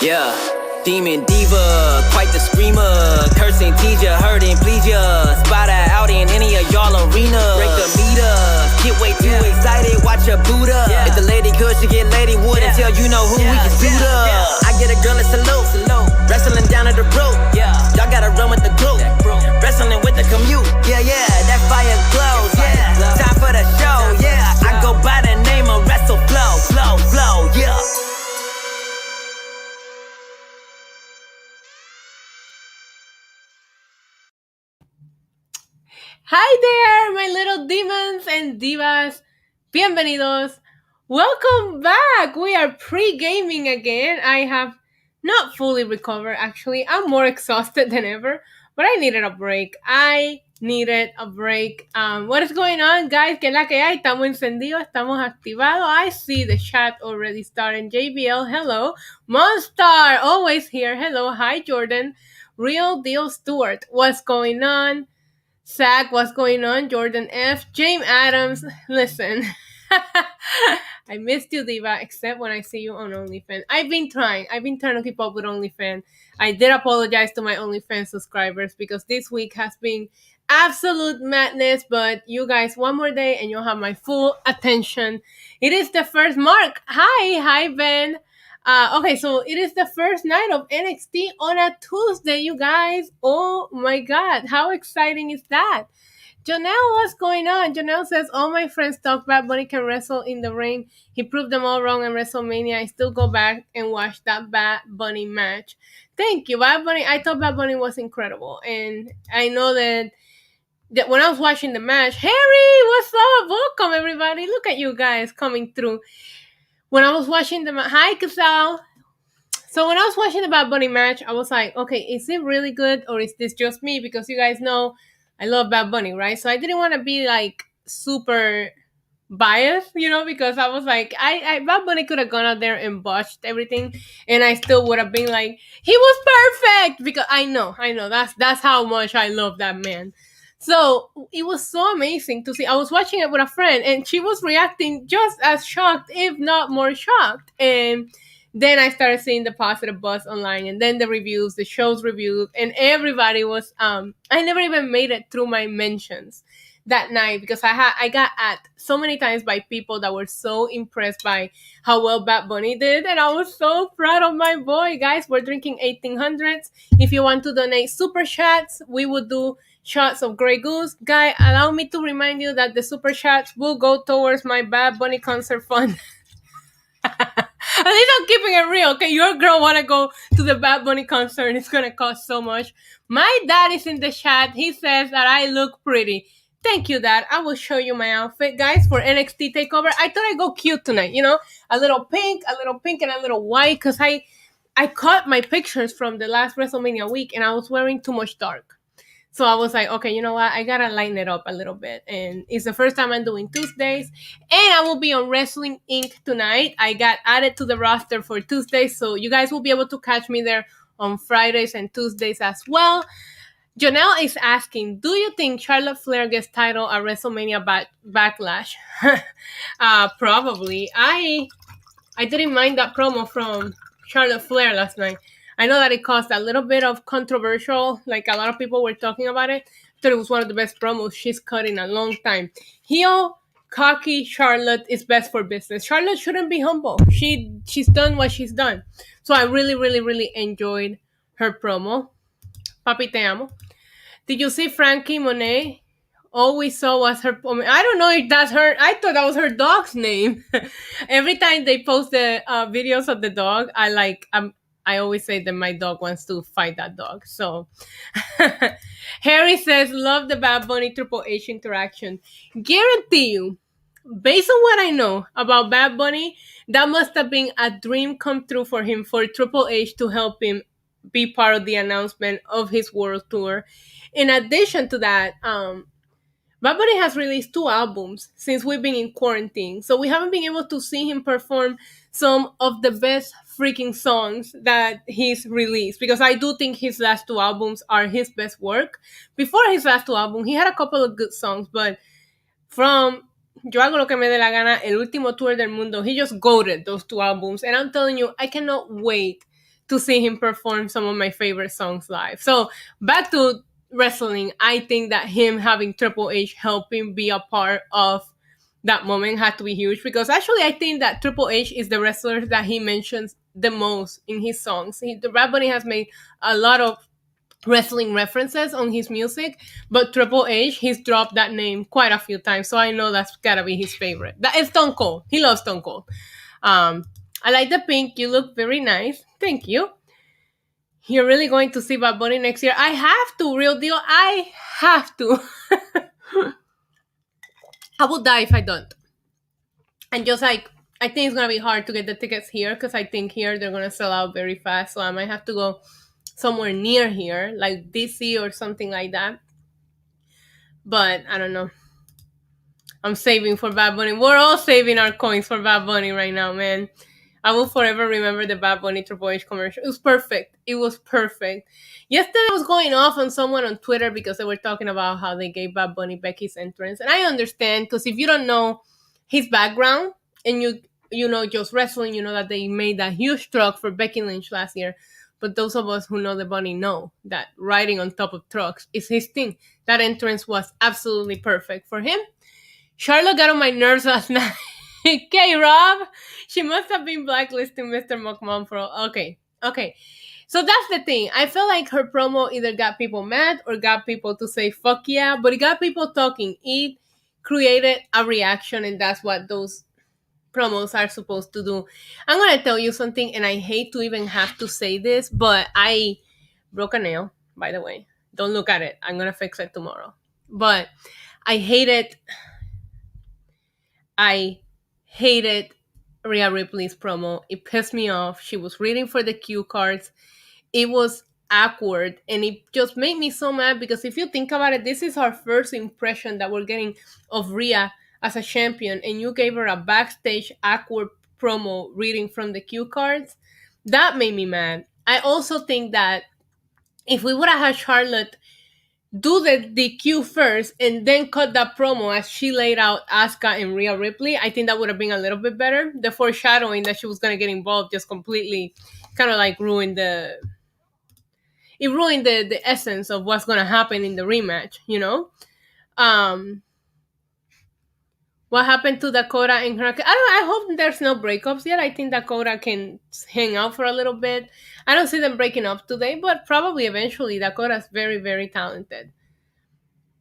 Yeah, demon diva, quite the screamer. Cursing, tease ya, hurting, please ya. Spot her out in any of y'all arena. Break the meter, get way too excited, watch her boot up. If the lady could, she get lady wood until you know who we can suit up. I get a girl a salute, wrestling down at the rope. Y'all gotta run with the group, wrestling with the commute. Yeah, that fire glows. Time for the show. I go by the name of Wrestle Flow, yeah. Hi there, my little demons and divas. Bienvenidos. Welcome back. We are pre-gaming again. I have not fully recovered, actually. I'm more exhausted than ever, but I needed a break. What is going on, guys? ¿Qué es la que hay? Estamos encendidos, estamos activados. I see the chat already starting. JBL, hello. Monstar, always here. Hello. Hi, Jordan. Real Deal Stewart, what's going on? Zach, what's going on? Jordan F. James Adams, listen. I missed you, Diva, except when I see you on OnlyFans. I've been trying to keep up with OnlyFans. I did apologize to my OnlyFans subscribers because this week has been absolute madness, but you guys, one more day and you'll have my full attention. It is the first Mark. Hi, Ben. Okay, so it is the first night of NXT on a Tuesday, you guys. Oh my God, how exciting is that? Janelle, what's going on? Janelle says, all my friends talk Bad Bunny can wrestle in the ring. He proved them all wrong in WrestleMania. I still go back and watch that Bad Bunny match. Thank you, Bad Bunny. I thought Bad Bunny was incredible. And I know that when I was watching the match, Harry, what's up? Welcome, everybody. Look at you guys coming through. When I was watching the match, hi, Casal. So when I was watching the Bad Bunny match, I was like, okay, is it really good or is this just me? Because you guys know I love Bad Bunny, right? So I didn't want to be like super biased, because I was like, Bad Bunny could have gone out there and botched everything, and I still would have been like, he was perfect, because I know that's how much I love that man. So it was so amazing to see. I was watching it with a friend, and she was reacting just as shocked, if not more shocked. And then I started seeing the positive buzz online, and then the reviews, the show's reviews, and everybody was. I never even made it through my mentions that night because I got at so many times by people that were so impressed by how well Bad Bunny did, and I was so proud of my boy. Guys, we're drinking 1800s. If you want to donate super chats, we would do shots of Grey Goose. Guy, allow me to remind you that the super chats will go towards my Bad Bunny concert fund. At least I'm keeping it real, okay? Your girl wanna go to the Bad Bunny concert. It's gonna cost so much. My dad is in the chat. He says that I look pretty. Thank you, Dad. I will show you my outfit, guys, for NXT TakeOver. I thought I'd go cute tonight, a little pink, and a little white, because I caught my pictures from the last WrestleMania week, and I was wearing too much dark. So I was like, okay, you know what? I gotta lighten it up a little bit. And it's the first time I'm doing Tuesdays. And I will be on Wrestling Inc. tonight. I got added to the roster for Tuesdays. So you guys will be able to catch me there on Fridays and Tuesdays as well. Janelle is asking, do you think Charlotte Flair gets title at WrestleMania Backlash? Probably. I didn't mind that promo from Charlotte Flair last night. I know that it caused a little bit of controversial, like a lot of people were talking about it. I thought it was one of the best promos she's cut in a long time. Heel, cocky Charlotte is best for business. Charlotte shouldn't be humble. She's done what she's done. So I really, really, really enjoyed her promo. Papi, te amo. Did you see Frankie Monet? All we saw was her. I don't know if that's her. I thought that was her dog's name. Every time they post the videos of the dog, I always say that my dog wants to fight that dog. So Harry says, love the Bad Bunny Triple H interaction. Guarantee you, based on what I know about Bad Bunny, that must have been a dream come true for him, for Triple H to help him be part of the announcement of his world tour. In addition to that, Bad Bunny has released 2 albums since we've been in quarantine, so we haven't been able to see him perform some of the best freaking songs that he's released, because I do think his last 2 albums are his best work. Before his last 2 albums, he had a couple of good songs, but from Yo Hago Lo Que Me Dé La Gana, El Último Tour del Mundo, he just goated those 2 albums, and I'm telling you, I cannot wait to see him perform some of my favorite songs live. So back to wrestling, I think that him having Triple H helping be a part of that moment had to be huge, because actually I think that Triple H is the wrestler that he mentions the most in his songs. The Bad Bunny has made a lot of wrestling references on his music, but Triple H, he's dropped that name quite a few times, so I know that's gotta be his favorite. That is Stone Cold. He loves Stone Cold. I like the pink. You look very nice. Thank you. You're really going to see Bad Bunny next year? I have to, real deal. I have to. I would die if I don't. And just like, I think it's gonna be hard to get the tickets here, because I think here they're gonna sell out very fast. So I might have to go somewhere near here, like DC or something like that. But I don't know. I'm saving for Bad Bunny. We're all saving our coins for Bad Bunny right now, man. I will forever remember the Bad Bunny Triple H commercial. It was perfect. It was perfect. Yesterday I was going off on someone on Twitter because they were talking about how they gave Bad Bunny Becky's entrance. And I understand, because if you don't know his background and you know just wrestling, you know that they made that huge truck for Becky Lynch last year. But those of us who know the Bunny know that riding on top of trucks is his thing. That entrance was absolutely perfect for him. Charlotte got on my nerves last night. Okay, Rob. She must have been blacklisting Mr. McMahon for okay. So that's the thing. I feel like her promo either got people mad or got people to say fuck yeah, but it got people talking. It created a reaction, and that's what those promos are supposed to do. I'm gonna tell you something, and I hate to even have to say this, but I broke a nail, by the way. Don't look at it. I'm gonna fix it tomorrow. But I hated Rhea Ripley's promo. It pissed me off. She was reading for the cue cards. It was awkward, and it just made me so mad, because if you think about it, this is our first impression that we're getting of Rhea as a champion, and you gave her a backstage awkward promo reading from the cue cards. That made me mad. I also think that if we would have had Charlotte do the DQ first and then cut that promo as she laid out Asuka and Rhea Ripley, I think that would have been a little bit better. The foreshadowing that she was going to get involved just completely kind of like ruined the essence of what's going to happen in the rematch, you know? What happened to Dakota and her? I hope there's no breakups yet. I think Dakota can hang out for a little bit. I don't see them breaking up today, but probably eventually. Dakota's very, very talented.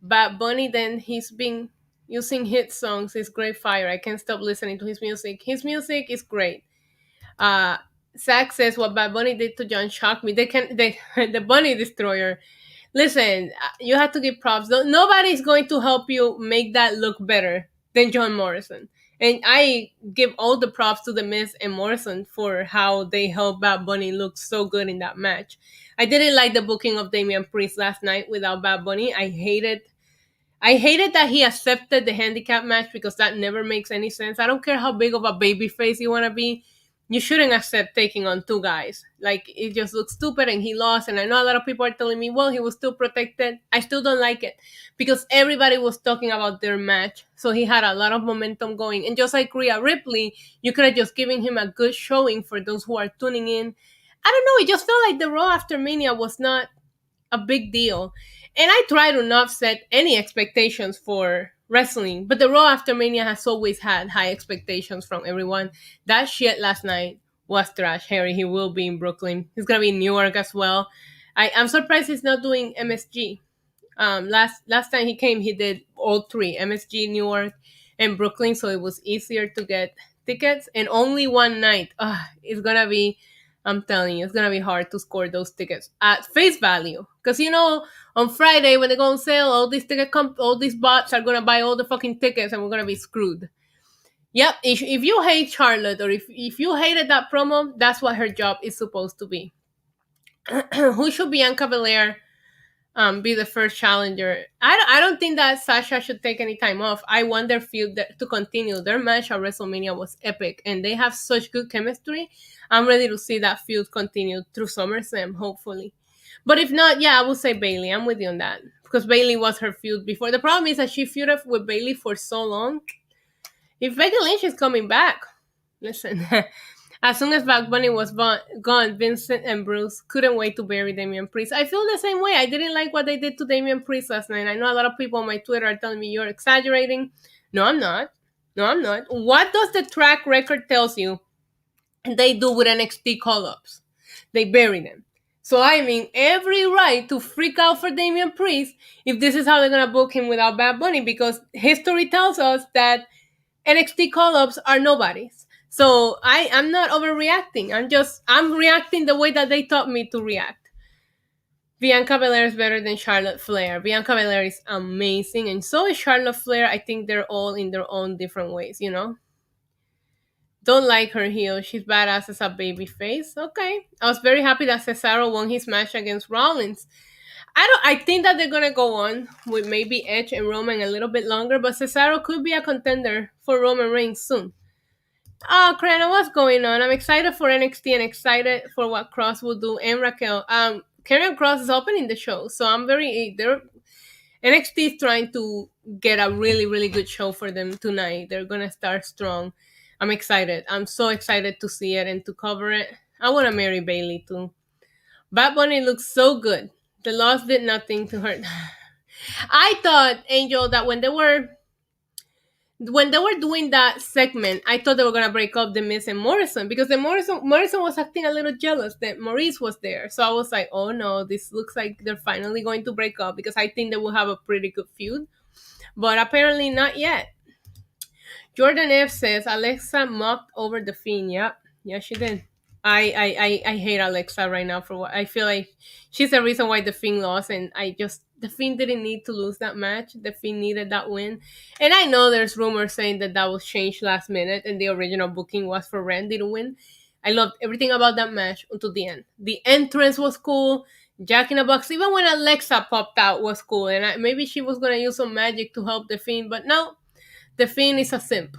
Bad Bunny, then he's been using hit songs. He's great fire. I can't stop listening to his music. His music is great. Zach says what Bad Bunny did to John shocked me. The Bunny Destroyer. Listen, you have to give props. Nobody's going to help you make that look better than John Morrison. And I give all the props to The Miz and Morrison for how they helped Bad Bunny look so good in that match. I didn't like the booking of Damian Priest last night without Bad Bunny. I hated that he accepted the handicap match, because that never makes any sense. I don't care how big of a baby face you want to be. You shouldn't accept taking on two guys. Like, it just looks stupid, and he lost. And I know a lot of people are telling me, well, he was still protected. I still don't like it, because everybody was talking about their match. So he had a lot of momentum going. And just like Rhea Ripley, you could have just given him a good showing for those who are tuning in. I don't know. It just felt like the Raw after Mania was not a big deal. And I try to not set any expectations for wrestling, but the Raw after Mania has always had high expectations from everyone. That shit last night was trash. Harry, he will be in Brooklyn. He's gonna be in New York as well. I'm surprised he's not doing MSG. Last time he came, he did all three: MSG, New York, and Brooklyn. So it was easier to get tickets. And only one night. It's gonna be. I'm telling you, it's gonna be hard to score those tickets at face value. Because on Friday when they go on sale, all these bots are gonna buy all the fucking tickets, and we're gonna be screwed. Yep. If you hate Charlotte, or if you hated that promo, that's what her job is supposed to be. Who should Bianca Belair be the first challenger? I don't think that Sasha should take any time off. I want their feud to continue. Their match at WrestleMania was epic, and they have such good chemistry. I'm ready to see that feud continue through SummerSlam, hopefully. But if not, yeah, I would say Bayley. I'm with you on that, because Bayley was her feud before. The problem is that she feuded with Bayley for so long. If Becky Lynch is coming back, listen, As soon as Bad Bunny was gone, Vincent and Bruce couldn't wait to bury Damian Priest. I feel the same way. I didn't like what they did to Damian Priest last night. I know a lot of people on my Twitter are telling me you're exaggerating. No, I'm not. No, I'm not. What does the track record tells you they do with NXT call-ups? They bury them. So I mean, every right to freak out for Damian Priest if this is how they're gonna book him without Bad Bunny, because history tells us that NXT call-ups are nobodies. So I'm not overreacting. I'm reacting the way that they taught me to react. Bianca Belair is better than Charlotte Flair. Bianca Belair is amazing, and so is Charlotte Flair. I think they're all in their own different ways, you know? Don't like her heel. She's badass as a baby face. Okay. I was very happy that Cesaro won his match against Rollins. I think that they're gonna go on with maybe Edge and Roman a little bit longer, but Cesaro could be a contender for Roman Reigns soon. Oh, Krana, what's going on? I'm excited for NXT and excited for what Cross will do and Raquel. Karrion Cross is opening the show, so I'm very. They're NXT is trying to get a really, really good show for them tonight. They're gonna start strong. I'm excited. I'm so excited to see it and to cover it. I want to marry Bailey too. Bad Bunny looks so good. The loss did nothing to hurt. I thought, Angel, that when they were doing that segment, I thought they were gonna break up the Miz and Morrison, because the Morrison was acting a little jealous that Maurice was there. So I was like, oh no, this looks like they're finally going to break up, because I think they will have a pretty good feud. But apparently not yet. Jordan F says Alexa mocked over the Fiend. Yeah, she did. I hate Alexa right now for what I feel like she's the reason why the Fiend lost, and the Fiend didn't need to lose that match. The Fiend needed that win, and I know there's rumors saying that was changed last minute, and the original booking was for Randy to win. I loved everything about that match until the end. The entrance was cool. Jack in the Box, even when Alexa popped out, was cool, and maybe she was gonna use some magic to help the Fiend, but no, the Fiend is a simp.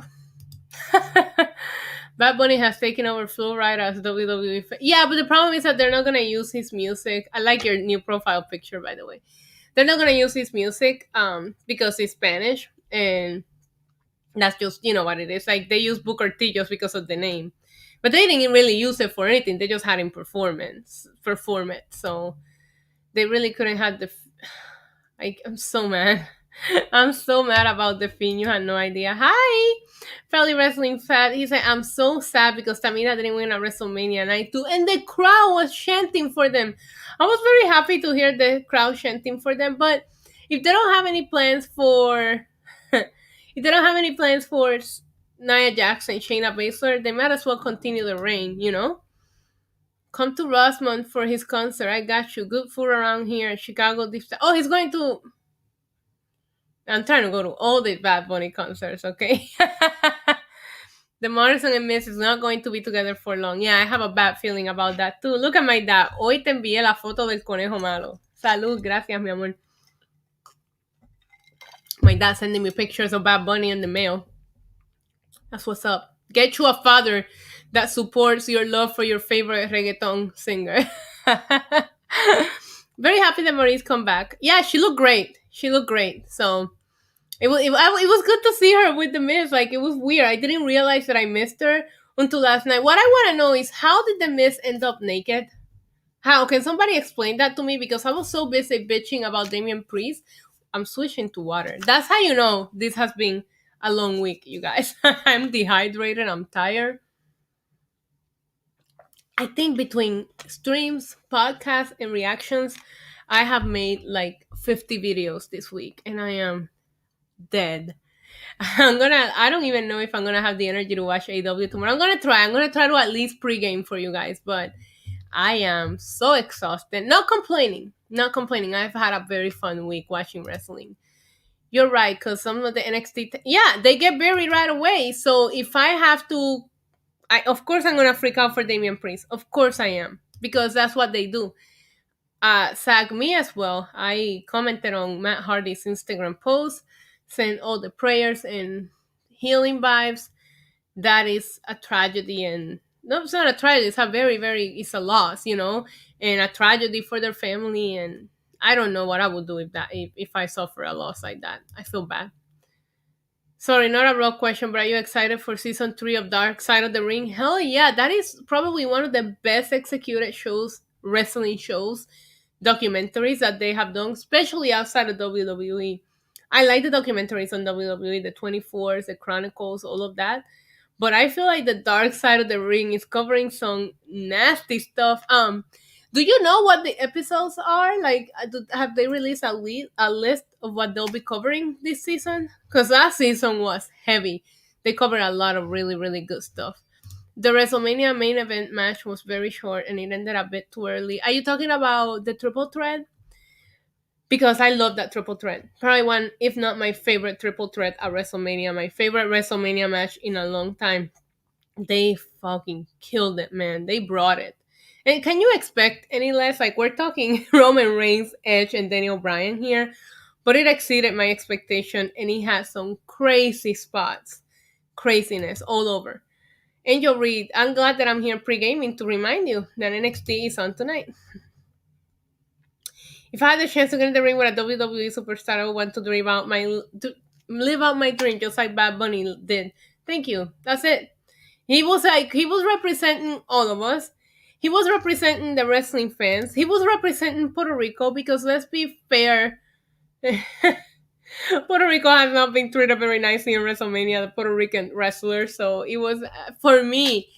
Bad Bunny has taken over Flow Rida as WWE. Yeah, but the problem is that they're not gonna use his music. I like your new profile picture, by the way. They're not gonna use his music because it's Spanish, and that's just what it is. Like, they use Booker T just because of the name, but they didn't really use it for anything. They just had him perform it. So they really couldn't have the. I'm so mad. I'm so mad about the Fiend. You had no idea. Hi, Felly Wrestling Fat. He said, I'm so sad because Tamina didn't win at WrestleMania night too, and the crowd was chanting for them. I was very happy to hear the crowd chanting for them, but if they don't have any plans for Nia Jax and Shayna Baszler, they might as well continue the reign, Come to Rossmond for his concert. I got you. Good food around here. Chicago Deep Star. Oh, he's going to. I'm trying to go to all the Bad Bunny concerts, okay? The Morrison and Miss is not going to be together for long. Yeah, I have a bad feeling about that too. Look at my dad. Hoy te envié la foto del conejo malo. Salud, gracias, mi amor. My dad sending me pictures of Bad Bunny in the mail. That's what's up. Get you a father that supports your love for your favorite reggaeton singer. Very happy that Maurice come back. Yeah, she looked great. So it was good to see her with the Miz. Like, it was weird. I didn't realize that I missed her until last night. What I want to know is, how did the Miz end up naked? How? Can somebody explain that to me? Because I was so busy bitching about Damian Priest. I'm switching to water. That's how you know this has been a long week, you guys. I'm dehydrated. I'm tired. I think between streams, podcasts, and reactions, I have made like 50 videos this week, and I am dead. I don't even know if I'm gonna have the energy to watch AW tomorrow. I'm gonna try to at least pregame for you guys, but I am so exhausted. Not complaining. I've had a very fun week watching wrestling. You're right, because some of the NXT, they get buried right away. So if I have to, of course I'm gonna freak out for Damian Priest. Of course I am, because that's what they do. Sag me as well. I commented on Matt Hardy's Instagram post, sent all the prayers and healing vibes. That is a tragedy, and no, it's not a tragedy. It's a it's a loss, and a tragedy for their family. And I don't know what I would do if I suffer a loss like that. I feel bad. Sorry, not a real question, but are you excited for season 3 of Dark Side of the Ring? Hell yeah, that is probably one of the best executed shows, wrestling shows, documentaries that they have done, especially outside of WWE. I like the documentaries on WWE, the 24s, the Chronicles, all of that. But I feel like the Dark Side of the Ring is covering some nasty stuff. Do you know what the episodes are? Like, have they released a list of what they'll be covering this season? Because last season was heavy. They covered a lot of really, really good stuff. The WrestleMania main event match was very short and it ended a bit too early. Are you talking about the triple threat? Because I love that triple threat. Probably one, if not my favorite triple threat at WrestleMania. My favorite WrestleMania match in a long time. They fucking killed it, man. They brought it. And can you expect any less? Like, we're talking Roman Reigns, Edge, and Daniel Bryan here, but it exceeded my expectation, and he had some crazy spots. Craziness all over. Angel Reed, I'm glad that I'm here pre-gaming to remind you that NXT is on tonight. If I had the chance to get in the ring with a WWE superstar, I would want to live out my dream just like Bad Bunny did. Thank you. That's it. He was representing all of us. He was representing the wrestling fans. He was representing Puerto Rico because let's be fair, Puerto Rico has not been treated very nicely in WrestleMania, the Puerto Rican wrestlers. So it was for me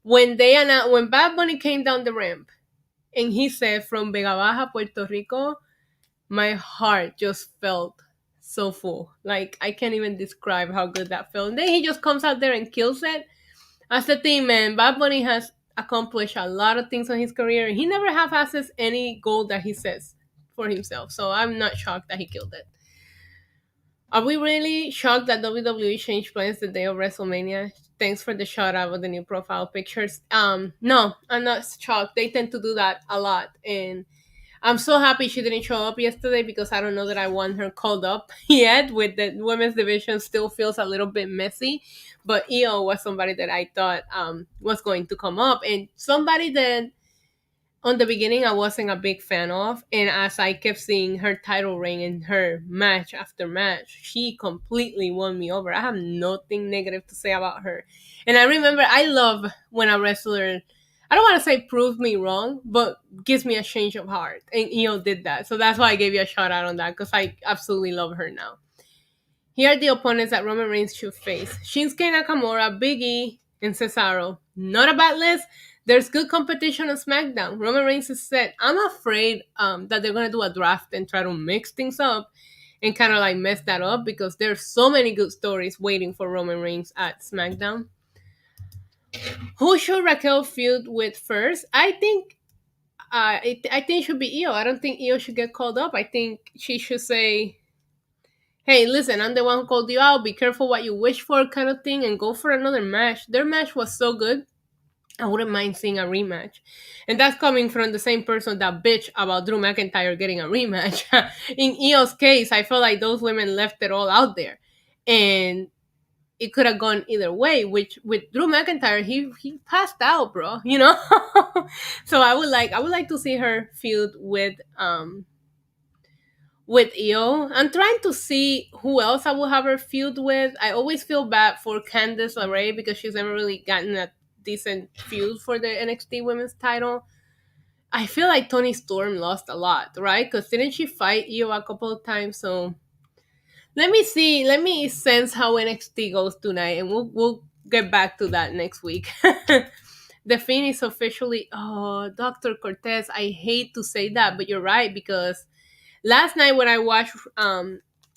when Bad Bunny came down the ramp and he said from Vega Baja, Puerto Rico, my heart just felt so full. Like I can't even describe how good that felt. And then he just comes out there and kills it. That's the thing, man. Bad Bunny has accomplished a lot of things on his career. He never half-asses any goal that he sets for himself. So I'm not shocked that he killed it. Are we really shocked that WWE changed plans the day of WrestleMania? Thanks for the shout out of the new profile pictures. No, I'm not shocked. They tend to do that a lot, and I'm so happy she didn't show up yesterday because I don't know that I want her called up yet. With the women's division, still feels a little bit messy. But Io was somebody that I thought was going to come up, and somebody that on the beginning I wasn't a big fan of, and as I kept seeing her title reign and her match after match, she completely won me over. I have nothing negative to say about her. And I remember I love when a wrestler, I don't want to say proves me wrong, but gives me a change of heart. And Io did that. So that's why I gave you a shout out on that, because I absolutely love her now. Here are the opponents that Roman Reigns should face: Shinsuke Nakamura, Big E, and Cesaro. Not a bad list. There's good competition on SmackDown. Roman Reigns is set. I'm afraid that they're going to do a draft and try to mix things up and kind of like mess that up, because there's so many good stories waiting for Roman Reigns at SmackDown. Who should Raquel feud with first? I think I think it should be Io. I don't think Io should get called up. I think she should say, hey, listen, I'm the one who called you out. Be careful what you wish for, kind of thing, and go for another match. Their match was so good. I wouldn't mind seeing a rematch. And that's coming from the same person that bitch about Drew McIntyre getting a rematch. In Io's case, I felt like those women left it all out there. And it could have gone either way, which with Drew McIntyre, he passed out, bro. You know? So I would like to see her feud with Io. I'm trying to see who else I will have her feud with. I always feel bad for Candice LeRae because she's never really gotten a decent feud for the NXT women's title. I feel like Toni Storm lost a lot, right? Because didn't she fight Io a couple of times? So let me see. Let me sense how NXT goes tonight, and we'll get back to that next week. The Fiend is officially, oh, Dr. Cortez. I hate to say that, but you're right, because last night when I watched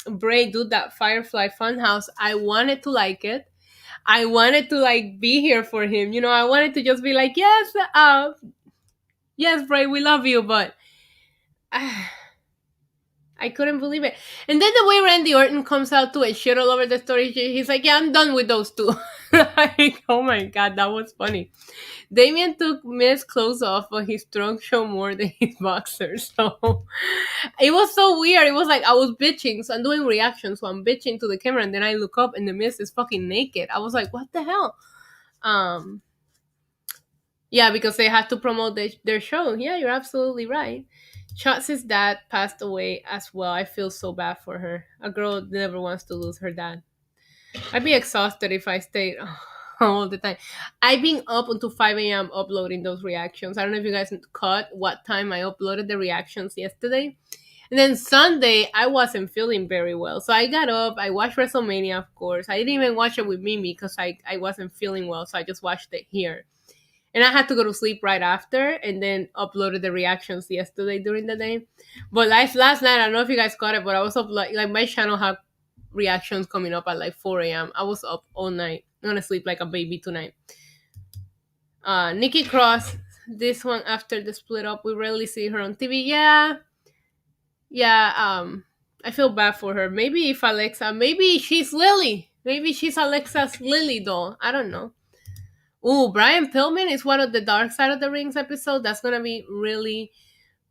Bray do that Firefly Funhouse, I wanted to like it. I wanted to like be here for him. You know, I wanted to just be like, yes, Bray, we love you, but I couldn't believe it. And then the way Randy Orton comes out to a shit all over the story, he's like, yeah, I'm done with those two. Like, oh my God, that was funny. Damien took Miz clothes off, but his trunk showed more than his boxers. So it was so weird. It was like I was bitching. So I'm doing reactions. So I'm bitching to the camera, and then I look up and the Miz is fucking naked. I was like, what the hell? Yeah, because they had to promote their show. Yeah, you're absolutely right. Shotzi's dad passed away as well. I feel so bad for her. A girl never wants to lose her dad. I'd be exhausted if I stayed all the time. I've been up until 5 a.m. uploading those reactions. I don't know if you guys caught what time I uploaded the reactions yesterday. And then Sunday, I wasn't feeling very well. So I got up, I watched WrestleMania, of course. I didn't even watch it with Mimi because I wasn't feeling well. So I just watched it here. And I had to go to sleep right after and then uploaded the reactions yesterday during the day. But last night, I don't know if you guys caught it, but I was up like my channel had reactions coming up at like 4 a.m. I was up all night. I'm gonna sleep like a baby tonight. Nikki Cross, this one after the split up, we rarely see her on TV. Yeah. I feel bad for her. Maybe if Alexa, maybe she's Lily. Maybe she's Alexa's Lily doll. I don't know. Ooh, Brian Pillman is one of the Dark Side of the Rings episode. That's gonna be really,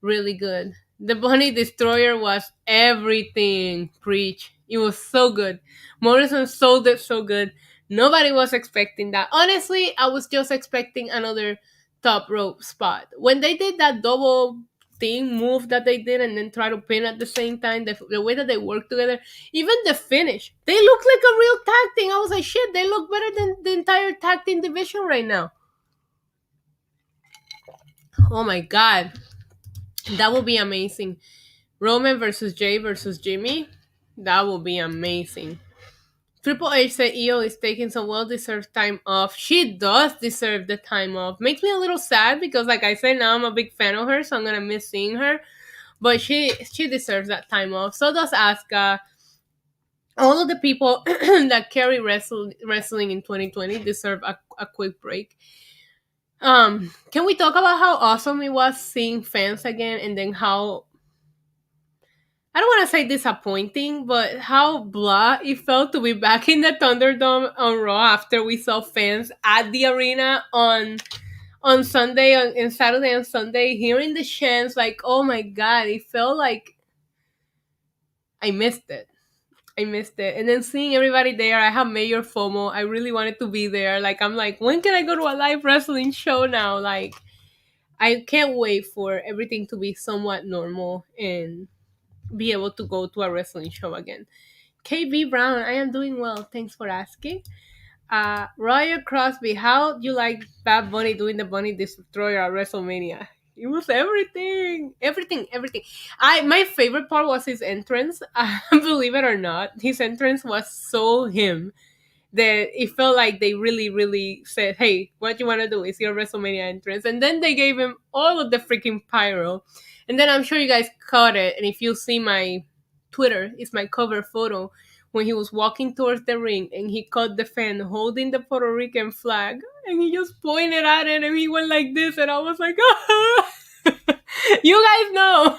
really good. The Bunny Destroyer was everything. Preach. It was so good. Morrison sold it so good. Nobody was expecting that. Honestly, I was just expecting another top rope spot. When they did that double thing move that they did and then try to pin at the same time, the way that they work together, even the finish, they look like a real tag team. I was like, shit, they look better than the entire tag team division right now. Oh my god. That will be amazing. Roman versus Jay versus Jimmy. That will be amazing. Triple H said Io is taking some well-deserved time off. She does deserve the time off. Makes me a little sad because, like I said, now I'm a big fan of her, so I'm gonna miss seeing her. But she deserves that time off. So does Asuka. All of the people that carry wrestling in 2020 deserve a quick break. Can we talk about how awesome it was seeing fans again, and then how I don't want to say disappointing, but how blah it felt to be back in the Thunderdome on Raw after we saw fans at the arena on Sunday and Saturday and Sunday, hearing the chants like, oh my god, it felt like I missed it. I missed it. And then seeing everybody there, I have major FOMO. I really wanted to be there. Like, I'm like, when can I go to a live wrestling show now? Like, I can't wait for everything to be somewhat normal and be able to go to a wrestling show again. KB Brown, I am doing well. Thanks for asking. Royal Crosby, how do you like Bad Bunny doing the Bunny Destroyer at WrestleMania? It was everything. My favorite part was his entrance. Believe it or not, his entrance was so him that it felt like they really, really said, "Hey, what you want to do is your WrestleMania entrance," and then they gave him all of the freaking pyro. And then I'm sure you guys caught it, and if you see my Twitter, it's my cover photo when he was walking towards the ring and he caught the fan holding the Puerto Rican flag and he just pointed at it and he went like this and I was like, ah! You guys know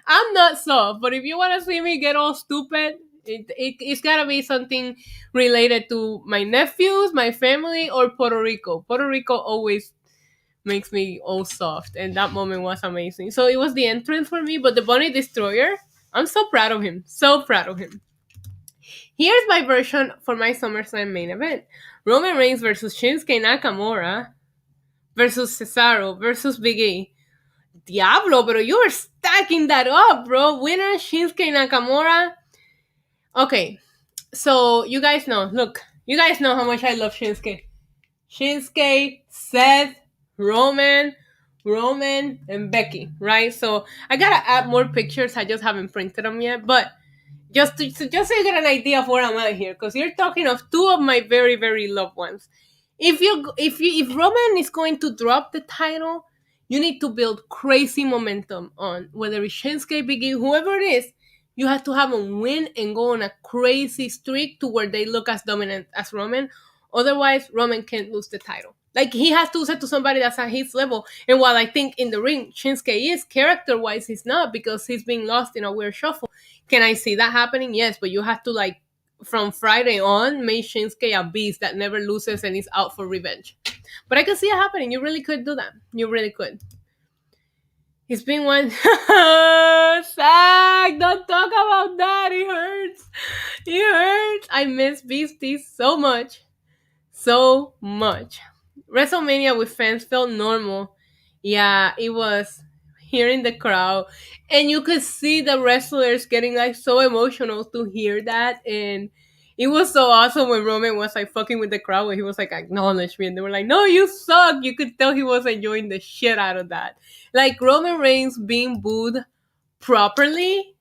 I'm not soft, but if you want to see me get all stupid, it's gotta be something related to my nephews, my family, or Puerto Rico. Puerto Rico always makes me all soft, and that moment was amazing. So it was the entrance for me, but the Bunny Destroyer, I'm so proud of him. So proud of him. Here's my version for my SummerSlam main event. Roman Reigns versus Shinsuke Nakamura versus Cesaro versus Big E. Diablo, bro, you were stacking that up, bro. Winner Shinsuke Nakamura. Okay, so you guys know. Look, you guys know how much I love Shinsuke. Shinsuke, Seth, Roman, and Becky, right? So I gotta add more pictures. I just haven't printed them yet, but just so you get an idea of where I'm at here, because you're talking of two of my very, very loved ones. If Roman is going to drop the title, you need to build crazy momentum on whether it's Shinsuke, Big E, whoever it is. You have to have them win and go on a crazy streak to where they look as dominant as Roman. Otherwise, Roman can't lose the title. Like, he has to lose it to somebody that's at his level. And while I think in the ring, Shinsuke is, character-wise, he's not, because he's being lost in a weird shuffle. Can I see that happening? Yes, but you have to, like, from Friday on, make Shinsuke a beast that never loses and is out for revenge. But I can see it happening. You really could do that. You really could. It's been one. Zach, don't talk about that. It hurts. It hurts. I miss Beastie so much. So much. WrestleMania with fans felt normal. Yeah, it was hearing the crowd. And you could see the wrestlers getting like so emotional to hear that. And It was so awesome when Roman was like fucking with the crowd when he was like acknowledge me and they were like, no, you suck. You could tell he was enjoying the shit out of that. Like Roman Reigns being booed properly,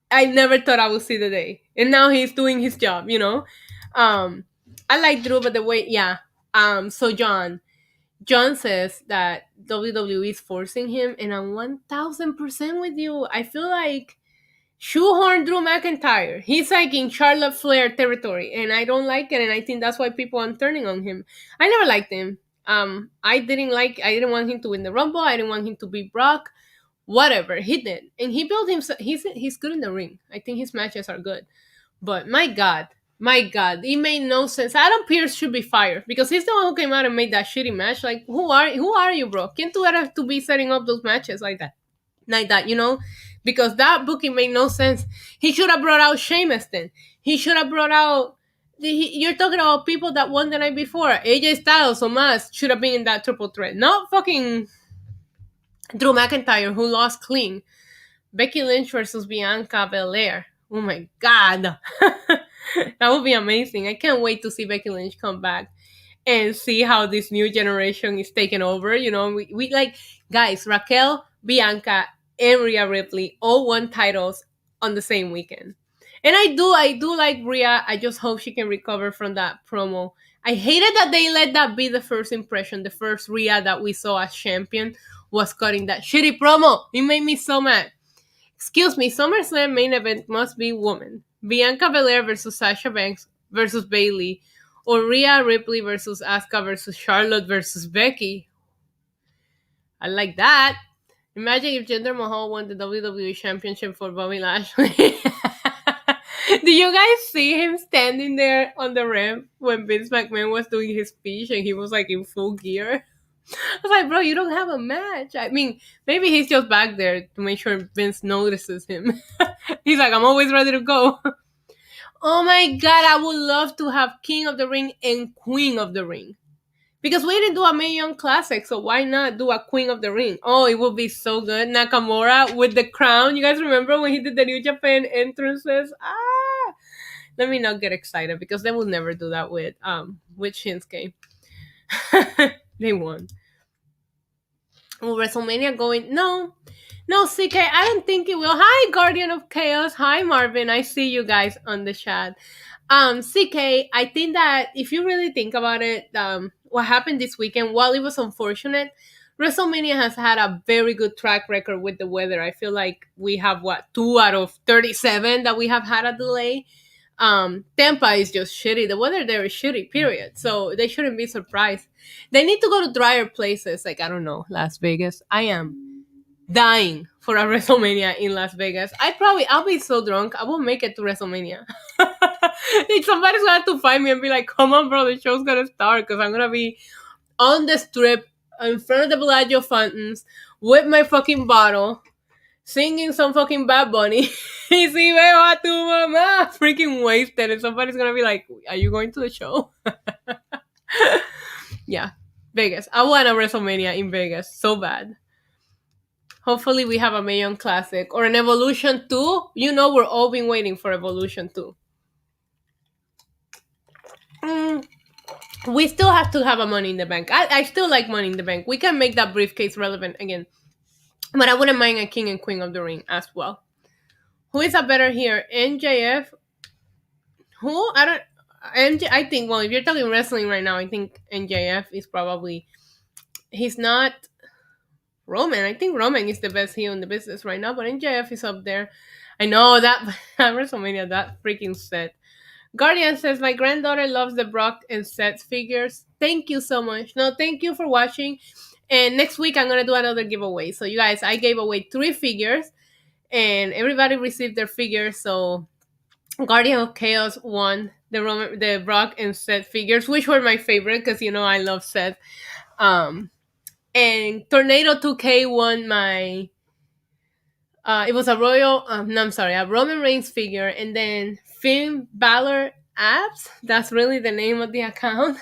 I never thought I would see the day. And now he's doing his job, you know? I like Drew, but the way, yeah. So John says that WWE is forcing him, and I'm 1000% with you. I feel like shoehorn Drew McIntyre. He's like in Charlotte Flair territory, and I don't like it, and I think that's why people are turning on him. I never liked him. I didn't want him to win the Rumble. I didn't want him to beat Brock. Whatever he did, and he built himself. He's good in the ring. I think his matches are good, but my God, it made no sense. Adam Pearce should be fired because he's the one who came out and made that shitty match. Like, who are you, bro? Can't do have to be setting up those matches like that, you know? Because that booking made no sense. He should have brought out Sheamus then. He should have brought out. You're talking about people that won the night before. AJ Styles or Mas should have been in that triple threat. Not fucking Drew McIntyre, who lost clean. Becky Lynch versus Bianca Belair. Oh my God. That would be amazing. I can't wait to see Becky Lynch come back and see how this new generation is taking over. You know, we like, guys, Raquel, Bianca, and Rhea Ripley all won titles on the same weekend. And I do like Rhea. I just hope she can recover from that promo. I hated that they let that be the first impression. The first Rhea that we saw as champion was cutting that shitty promo. It made me so mad. Excuse me, SummerSlam main event must be woman. Bianca Belair versus Sasha Banks versus Bayley, or Rhea Ripley versus Asuka versus Charlotte versus Becky. I like that. Imagine if Jinder Mahal won the WWE Championship for Bobby Lashley. Do you guys see him standing there on the ramp when Vince McMahon was doing his speech and he was like in full gear? I was like, bro, you don't have a match. I mean, maybe he's just back there to make sure Vince notices him. He's like, I'm always ready to go. Oh my God, I would love to have King of the Ring and Queen of the Ring. Because we didn't do a Mae Young Classic, so why not do a Queen of the Ring? Oh, it would be so good. Nakamura with the crown. You guys remember when he did the New Japan entrances? Let me not get excited because they will never do that with Shinsuke. They won. Will WrestleMania going? No, CK, I don't think it will. Hi, Guardian of Chaos. Hi, Marvin. I see you guys on the chat. CK, I think that if you really think about it, what happened this weekend, while it was unfortunate, WrestleMania has had a very good track record with the weather. I feel like we have 2 out of 37 that we have had a delay. Tampa is just shitty. The weather there is shitty, period. So they shouldn't be surprised. They need to go to drier places, like, I don't know, Las Vegas. I am dying for a WrestleMania in Las Vegas. I'll be so drunk, I won't make it to WrestleMania. Somebody's gonna have to find me and be like, come on, bro, the show's gonna start, because I'm gonna be on the strip in front of the Bellagio fountains with my fucking bottle, singing some fucking Bad Bunny. Y si veo a tu mamá, freaking wasted, and somebody's gonna be like, are you going to the show? Yeah, Vegas. I want a WrestleMania in Vegas so bad. Hopefully we have a Mae Young Classic or an Evolution 2. You know, we're all been waiting for Evolution 2. We still have to have a Money in the Bank. I still like Money in the Bank. We can make that briefcase relevant again. But I wouldn't mind a King and Queen of the Ring as well. Who is a better here? MJF? Who? I think, well, if you're talking wrestling right now, I think MJF is probably... He's not Roman. I think Roman is the best heel in the business right now, but MJF is up there. I know that WrestleMania, that freaking set. Guardian says, my granddaughter loves the Brock and Seth figures. Thank you so much. No, thank you for watching. And next week, I'm going to do another giveaway. So, you guys, I gave away 3 figures. And everybody received their figures. So, Guardian of Chaos won the Brock and Seth figures, which were my favorite because, you know, I love Seth. And Tornado 2K won my... it was a a Roman Reigns figure, and then Finn Balor Abs, that's really the name of the account.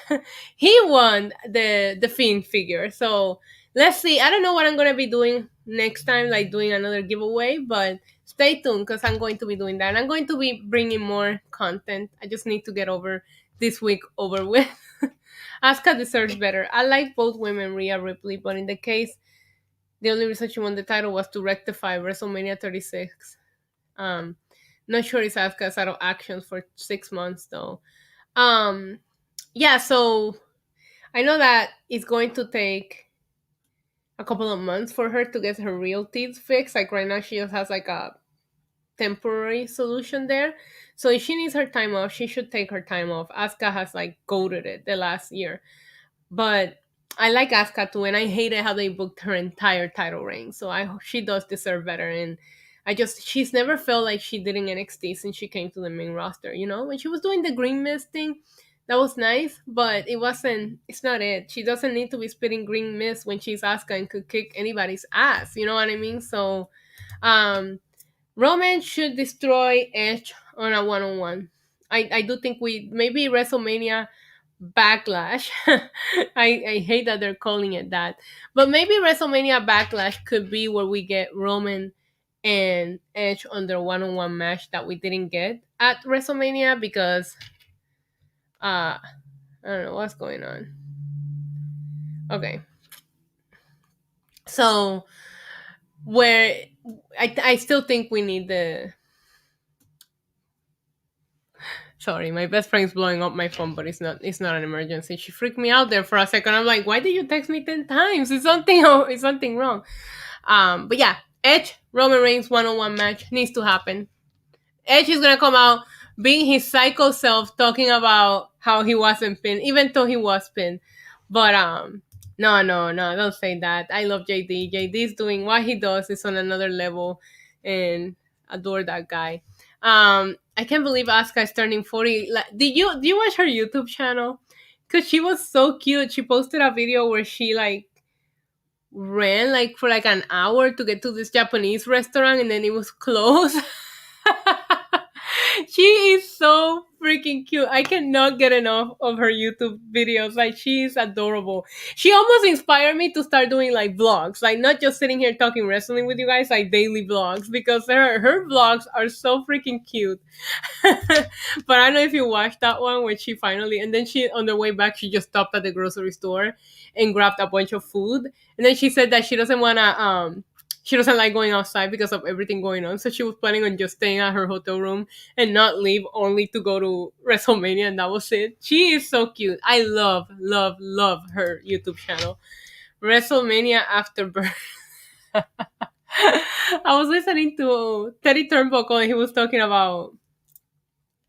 He won the Finn figure. So let's see. I don't know what I'm gonna be doing next time, like doing another giveaway, but stay tuned because I'm going to be doing that. And I'm going to be bringing more content. I just need to get over this week over with. Asuka deserves better. I like both women, Rhea Ripley, but in the case, the only reason she won the title was to rectify WrestleMania 36. Not sure it's Asuka's out of action for 6 months though. Yeah, so I know that it's going to take a couple of months for her to get her real teeth fixed. Like right now, she just has like a temporary solution there. So if she needs her time off, she should take her time off. Asuka has like goaded it the last year. But I like Asuka too, and I hated how they booked her entire title reign. So she does deserve better, and she's never felt like she did in NXT since she came to the main roster. You know, when she was doing the green mist thing, that was nice, but it's not it. She doesn't need to be spitting green mist when she's Asuka and could kick anybody's ass. You know what I mean? So, Roman should destroy Edge on a one-on-one. I do think maybe WrestleMania Backlash. I hate that they're calling it that, but maybe WrestleMania Backlash could be where we get Roman and Edge on their one-on-one match that we didn't get at WrestleMania because I don't know what's going on. Okay, so where I still think we need the. Sorry, my best friend's blowing up my phone, but it's not an emergency. She freaked me out there for a second. I'm like, why did you text me 10 times? Is something wrong? But yeah, Edge Roman Reigns one-on-one match needs to happen. Edge is gonna come out being his psycho self, talking about how he wasn't pinned, even though he was pinned. But no, don't say that. I love JD. JD's doing what he does is on another level, and adore that guy. I can't believe Asuka is turning 40. Did you watch her YouTube channel? Cause she was so cute. She posted a video where she like ran like for like an hour to get to this Japanese restaurant, and then it was closed. She is so freaking cute. I cannot get enough of her YouTube videos. Like, she is adorable. She almost inspired me to start doing like vlogs, like not just sitting here talking wrestling with you guys, like daily vlogs, because her vlogs are so freaking cute. But I don't know if you watched that one where she finally, and then she on the way back she just stopped at the grocery store and grabbed a bunch of food, and then she said that she doesn't like going outside because of everything going on. So she was planning on just staying at her hotel room and not leave, only to go to WrestleMania, and that was it. She is so cute. I love her YouTube channel. WrestleMania Afterbirth. I was listening to Teddy Turnbuckle, and he was talking about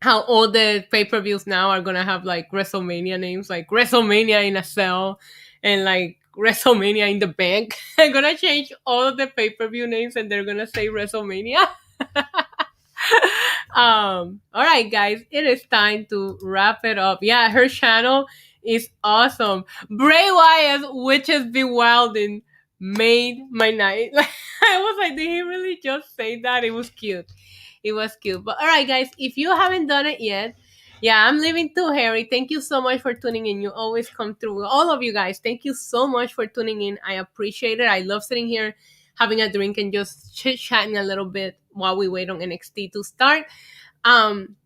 how all the pay-per-views now are going to have like WrestleMania names, like WrestleMania in a Cell and like WrestleMania in the Bank. They're gonna change all of the pay-per-view names and they're gonna say WrestleMania. All right, guys, it is time to wrap it up. Yeah, her channel is awesome. Bray Wyatt's Witches Be Wildin' made my night. Like, I was like, did he really just say that? It was cute. But all right, guys, if you haven't done it yet, yeah, I'm leaving too, Harry. Thank you so much for tuning in. You always come through. All of you guys, thank you so much for tuning in. I appreciate it. I love sitting here, having a drink, and just chit-chatting a little bit while we wait on NXT to start.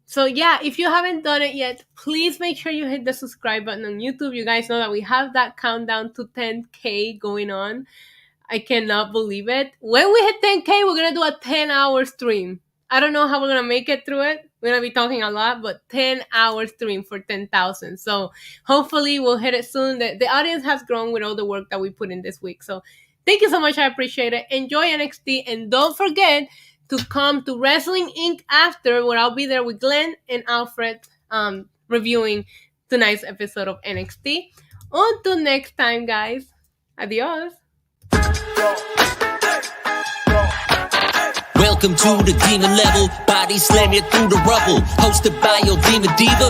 So yeah, if you haven't done it yet, please make sure you hit the subscribe button on YouTube. You guys know that we have that countdown to 10K going on. I cannot believe it. When we hit 10K, we're going to do a 10-hour stream. I don't know how we're going to make it through it. We're going to be talking a lot, but 10-hour stream for 10,000. So hopefully we'll hit it soon. The audience has grown with all the work that we put in this week. So thank you so much. I appreciate it. Enjoy NXT. And don't forget to come to Wrestling Inc. after, where I'll be there with Glenn and Alfred reviewing tonight's episode of NXT. Until next time, guys. Adios. Welcome to the demon level, body slam you through the rubble. Hosted by your demon diva.